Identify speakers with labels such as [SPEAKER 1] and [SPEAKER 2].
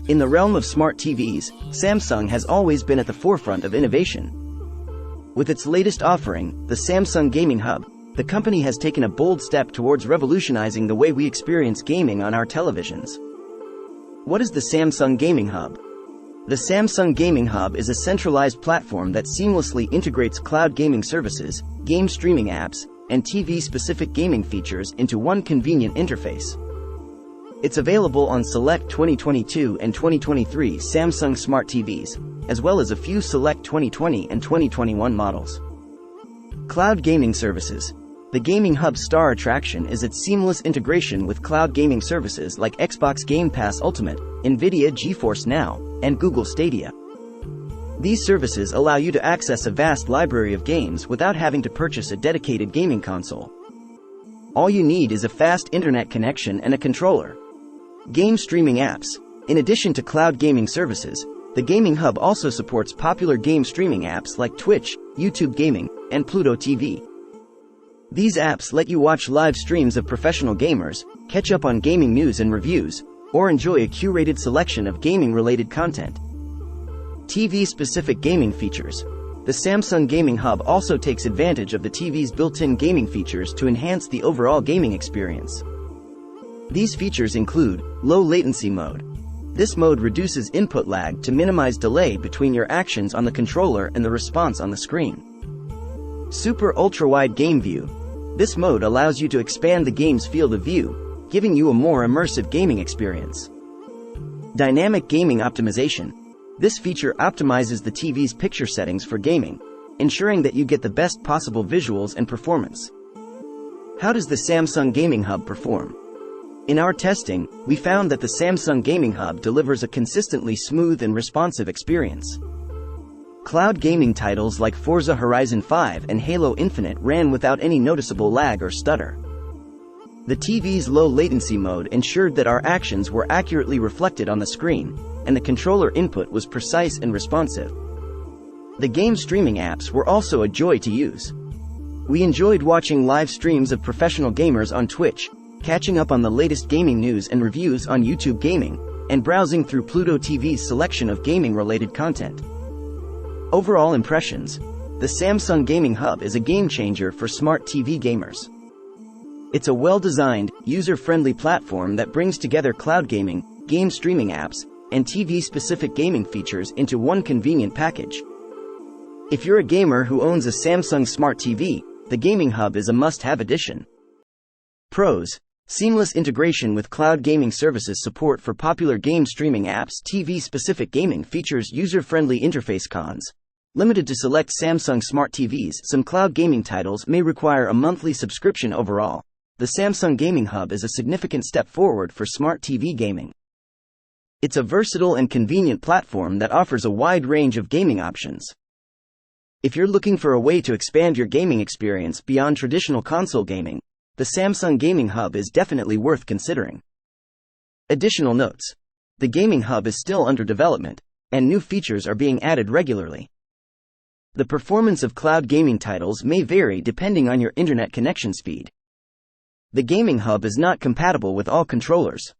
[SPEAKER 1] In the realm of smart TVs, Samsung has always been at the forefront of innovation. With its latest offering, the Samsung Gaming Hub, the company has taken a bold step towards revolutionizing the way we experience gaming on our televisions. What is the Samsung Gaming Hub? The Samsung Gaming Hub is a centralized platform that seamlessly integrates cloud gaming services, game streaming apps, and TV-specific gaming features into one convenient interface. It's available on select 2022 and 2023 Samsung Smart TVs, as well as a few select 2020 and 2021 models. Cloud Gaming Services. The Gaming Hub's star attraction is its seamless integration with cloud gaming services like Xbox Game Pass Ultimate, NVIDIA GeForce Now, and Google Stadia. These services allow you to access a vast library of games without having to purchase a dedicated gaming console. All you need is a fast internet connection and a controller. Game streaming apps. In addition to cloud gaming services, the Gaming Hub also supports popular game streaming apps like Twitch, YouTube Gaming, and Pluto TV. These apps let you watch live streams of professional gamers, catch up on gaming news and reviews, or enjoy a curated selection of gaming-related content. TV-specific gaming features. The Samsung Gaming Hub also takes advantage of the TV's built-in gaming features to enhance the overall gaming experience. These features include low latency mode. This mode reduces input lag to minimize delay between your actions on the controller and the response on the screen. Super ultra-wide game view. This mode allows you to expand the game's field of view, giving you a more immersive gaming experience. Dynamic gaming optimization. This feature optimizes the TV's picture settings for gaming, ensuring that you get the best possible visuals and performance. How does the Samsung Gaming Hub perform? In our testing, we found that the Samsung Gaming Hub delivers a consistently smooth and responsive experience. Cloud gaming titles like Forza Horizon 5 and Halo Infinite ran without any noticeable lag or stutter. The TV's low latency mode ensured that our actions were accurately reflected on the screen, and the controller input was precise and responsive. The game streaming apps were also a joy to use. We enjoyed watching live streams of professional gamers on Twitch, catching up on the latest gaming news and reviews on YouTube Gaming, and browsing through Pluto TV's selection of gaming-related content. Overall impressions. The Samsung Gaming Hub is a game-changer for smart TV gamers. It's a well-designed, user-friendly platform that brings together cloud gaming, game streaming apps, and TV-specific gaming features into one convenient package. If you're a gamer who owns a Samsung Smart TV, the Gaming Hub is a must-have addition. Pros. Seamless integration with cloud gaming services, support for popular game streaming apps, TV-specific gaming features, user-friendly interface. Cons. Limited to select Samsung Smart TVs, some cloud gaming titles may require a monthly subscription. Overall, the Samsung Gaming Hub is a significant step forward for smart TV gaming. It's a versatile and convenient platform that offers a wide range of gaming options. If you're looking for a way to expand your gaming experience beyond traditional console gaming, the Samsung Gaming Hub is definitely worth considering. Additional notes. The Gaming Hub is still under development, and new features are being added regularly. The performance of cloud gaming titles may vary depending on your internet connection speed. The Gaming Hub is not compatible with all controllers.